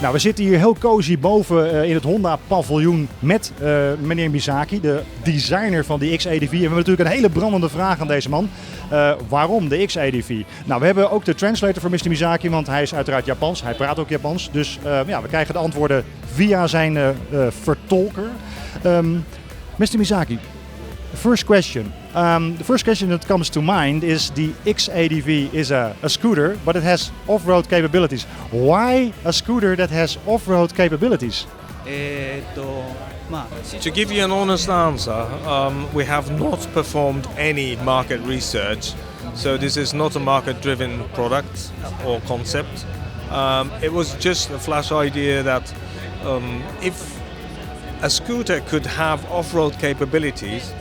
Nou, we zitten hier heel cozy boven in het Honda paviljoen met meneer Misaki, de designer van die XADV. En we hebben natuurlijk een hele brandende vraag aan deze man. Waarom de XADV? Nou, we hebben ook de translator voor Mr. Misaki, want hij is uiteraard Japans. Hij praat ook Japans. Dus we krijgen de antwoorden via zijn vertolker. Mr. Misaki, first question. The first question that comes to mind is the XADV is a scooter, but it has off-road capabilities. Why a scooter that has off-road capabilities? To give you an honest answer, we have not performed any market research, so this is not a market-driven product or concept. It was just a flash idea that if a scooter could have off-road capabilities,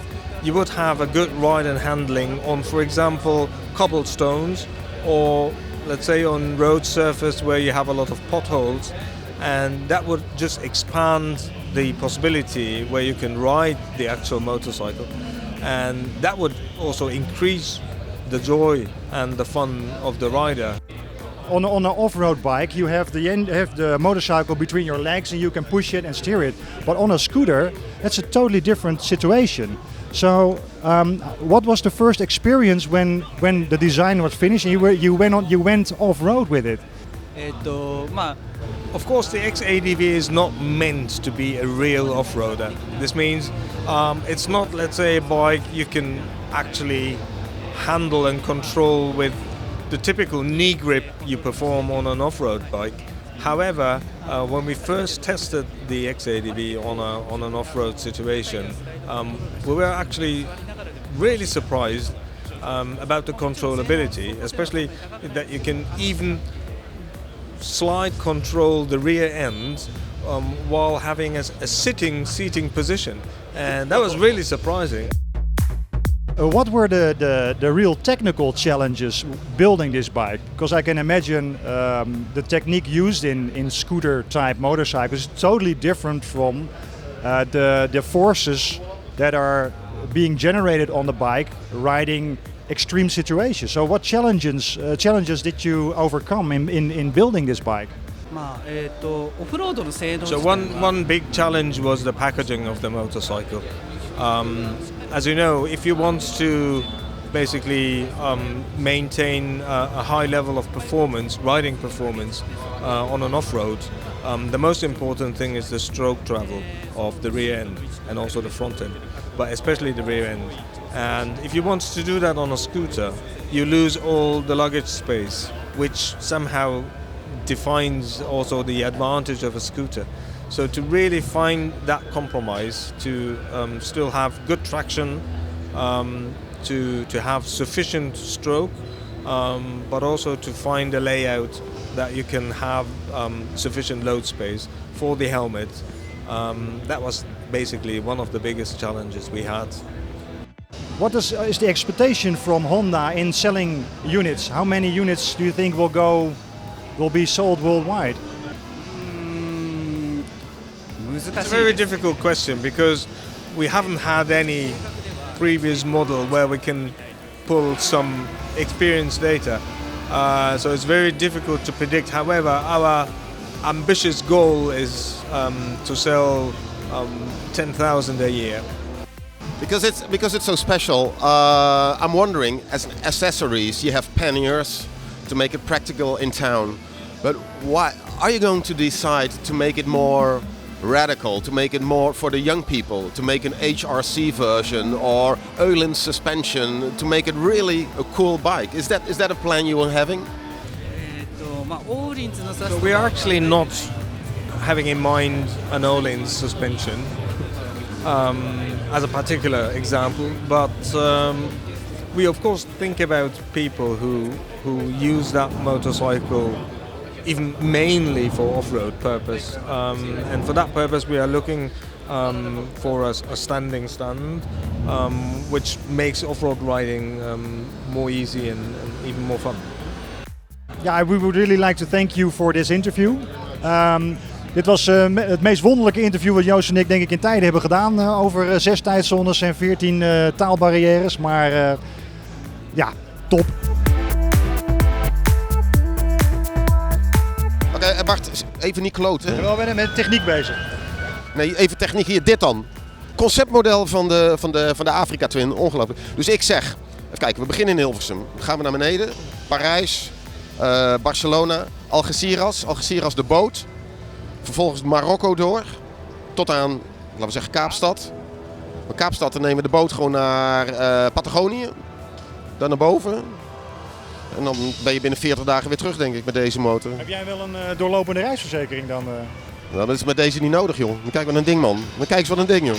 you would have a good ride and handling on, for example, cobblestones, or let's say on road surface where you have a lot of potholes, and that would just expand the possibility where you can ride the actual motorcycle, and that would also increase the joy and the fun of the rider. On an off-road bike, you have the motorcycle between your legs and you can push it and steer it. But on a scooter, that's a totally different situation. So, what was the first experience when the design was finished and you went off-road with it? Of course, the XADV is not meant to be a real off-roader. This means it's not, let's say, a bike you can actually handle and control with the typical knee grip you perform on an off-road bike. However, when we first tested the XADV on an off-road situation, we were actually really surprised about the controllability, especially that you can even slide control the rear end while having a seating position, and that was really surprising. What were the real technical challenges building this bike? Because I can imagine the technique used in scooter type motorcycles is totally different from the forces that are being generated on the bike riding extreme situations. So what challenges did you overcome in building this bike? So one big challenge was the packaging of the motorcycle. As you know, if you want to basically maintain a high level of performance, riding performance on an off-road, the most important thing is the stroke travel of the rear end and also the front end, but especially the rear end. And if you want to do that on a scooter, you lose all the luggage space, which somehow defines also the advantage of a scooter. So to really find that compromise, to still have good traction, to have sufficient stroke, but also to find a layout that you can have sufficient load space for the helmet. That was basically one of the biggest challenges we had. What is the expectation from Honda in selling units? How many units do you think will be sold worldwide? It's a very difficult question because we haven't had any previous model where we can pull some experience data. So it's very difficult to predict. However, our ambitious goal is to sell 10,000 a year. Because it's so special, I'm wondering, as accessories, you have panniers to make it practical in town. But why are you going to decide to make it more radical, to make it more for the young people, to make an HRC version or Öhlins suspension, to make it really a cool bike? Is that a plan you are having? So we are actually not having in mind an Öhlins suspension as a particular example, but we of course think about people who use that motorcycle even mainly for off-road purpose, and for that purpose we are looking for a standing stand, which makes off-road riding more easy and even more fun. Yeah, we would really like to thank you for this interview. Dit was het meest wonderlijke interview wat Joost en ik denk ik in tijden hebben gedaan over 6 tijdzones en 14 taalbarrières, maar ja, top. Okay, Bart, even niet kloten. Wel ben met techniek bezig. Nee, even techniek hier. Dit dan. Conceptmodel van de Afrika Twin. Ongelooflijk. Dus ik zeg, even kijken, we beginnen in Hilversum. Dan gaan we naar beneden. Parijs, Barcelona, Algeciras de boot. Vervolgens Marokko door. Tot aan, laten we zeggen, Kaapstad. Van Kaapstad dan nemen we de boot gewoon naar Patagonië. Dan naar boven. En dan ben je binnen 40 dagen weer terug, denk ik, met deze motor. Heb jij wel een doorlopende reisverzekering dan? Nou, dat is met deze niet nodig, joh. Kijk wat een ding, man. Kijk eens wat een ding, joh.